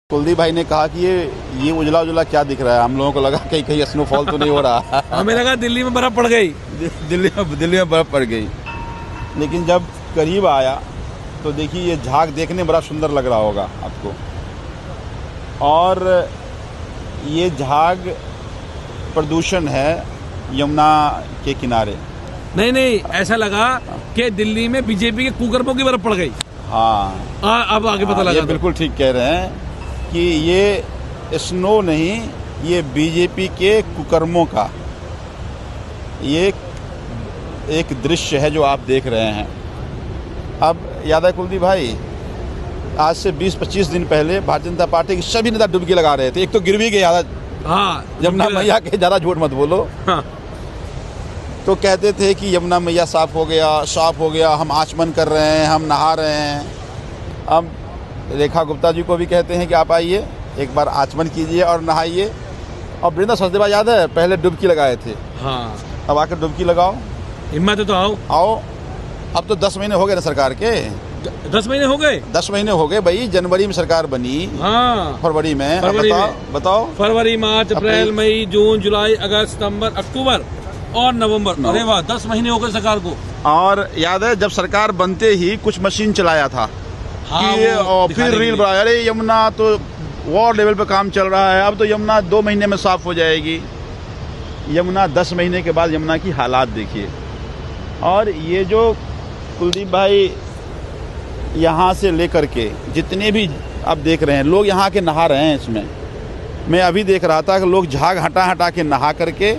कुलदीप भाई ने कहा कि ये उजला उजला क्या दिख रहा है। हम लोगों को लगा कहीं कहीं स्नोफॉल तो नहीं हो रहा। हमें लगा दिल्ली में बर्फ पड़ गई। दिल्ली में बर्फ पड़ गई, लेकिन जब करीब आया तो देखिए ये झाग देखने में बड़ा सुंदर लग रहा होगा आपको। और ये झाग प्रदूषण है यमुना के किनारे। नहीं, ऐसा लगा कि दिल्ली में बीजेपी के कुकर्मों की बर्फ पड़ गई। हाँ, अब आगे पता लगा। ये बिल्कुल ठीक कह रहे हैं कि ये स्नो नहीं, ये बीजेपी के कुकर्मों का ये एक दृश्य है जो आप देख रहे हैं। अब याद है कुलदीप भाई, आज से 20-25 दिन पहले भारतीय जनता पार्टी के सभी नेता डुबकी लगा रहे थे। एक तो गिर भी गए ज़्यादा, हाँ, यमुना मैया के ज़्यादा झूठ मत बोलो। हाँ। तो कहते थे कि यमुना मैया साफ हो गया, हम आचमन कर रहे हैं, हम नहा रहे हैं। अब रेखा गुप्ता जी को भी कहते हैं कि आप आइए, एक बार आचमन कीजिए और नहाइए। और वृंदा सचदेवा याद है, पहले डुबकी लगाए थे। हाँ, अब आकर डुबकी लगाओ, हिम्मत है तो आओ। अब तो 10 महीने हो गए ना सरकार के। 10 महीने हो गए। 10 महीने हो गए भाई। जनवरी में सरकार बनी, हाँ, फरवरी में। बताओ फरवरी, मार्च, अप्रैल, मई, जून, जुलाई, अगस्त, सितंबर, अक्टूबर और नवंबर। अरे वाह, 10 महीने हो गए सरकार को। और याद है जब सरकार बनते ही कुछ मशीन चलाया था, हाँ, कि फिर रील बढ़ाया, अरे यमुना तो वार्ड लेवल पे काम चल रहा है, अब तो यमुना 2 महीने में साफ हो जाएगी। यमुना 10 महीने के बाद यमुना की हालात देखिए। और ये जो कुलदीप भाई यहाँ से लेकर के जितने भी आप देख रहे हैं, लोग यहाँ के नहा रहे हैं। इसमें मैं अभी देख रहा था कि लोग झाग हटा के नहा करके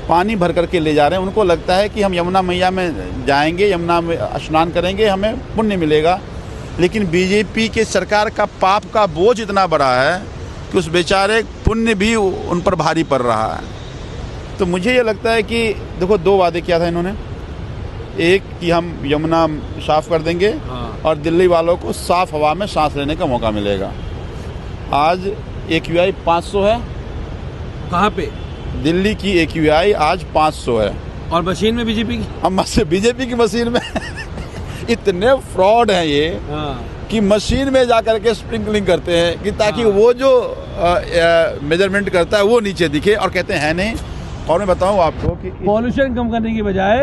पानी भर करके ले जा रहे हैं। उनको लगता है कि हम यमुना मैया में जाएंगे, यमुना में स्नान करेंगे, हमें पुण्य मिलेगा। लेकिन बीजेपी के सरकार का पाप का बोझ इतना बड़ा है कि उस बेचारे पुण्य भी उन पर भारी पड़ रहा है। तो मुझे ये लगता है कि देखो, 2 वादे किया था इन्होंने। एक कि हम यमुना साफ कर देंगे, हाँ, और दिल्ली वालों को साफ हवा में सांस लेने का मौका मिलेगा। आज AQI 500 है। कहाँ पे? दिल्ली की AQI आज 500 है। और मशीन में बीजेपी की। हम बीजेपी की मशीन में इतने फ्रॉड हैं ये, हाँ, कि मशीन में जा करके स्प्रिंकलिंग करते हैं कि ताकि वो जो मेजरमेंट करता है वो नीचे दिखे, और कहते हैं नहीं। और मैं बताऊं आपको कि पॉल्यूशन कम करने की बजाय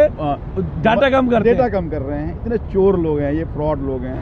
डाटा कम कर रहे हैं। इतने चोर लोग हैं, ये फ्रॉड लोग हैं।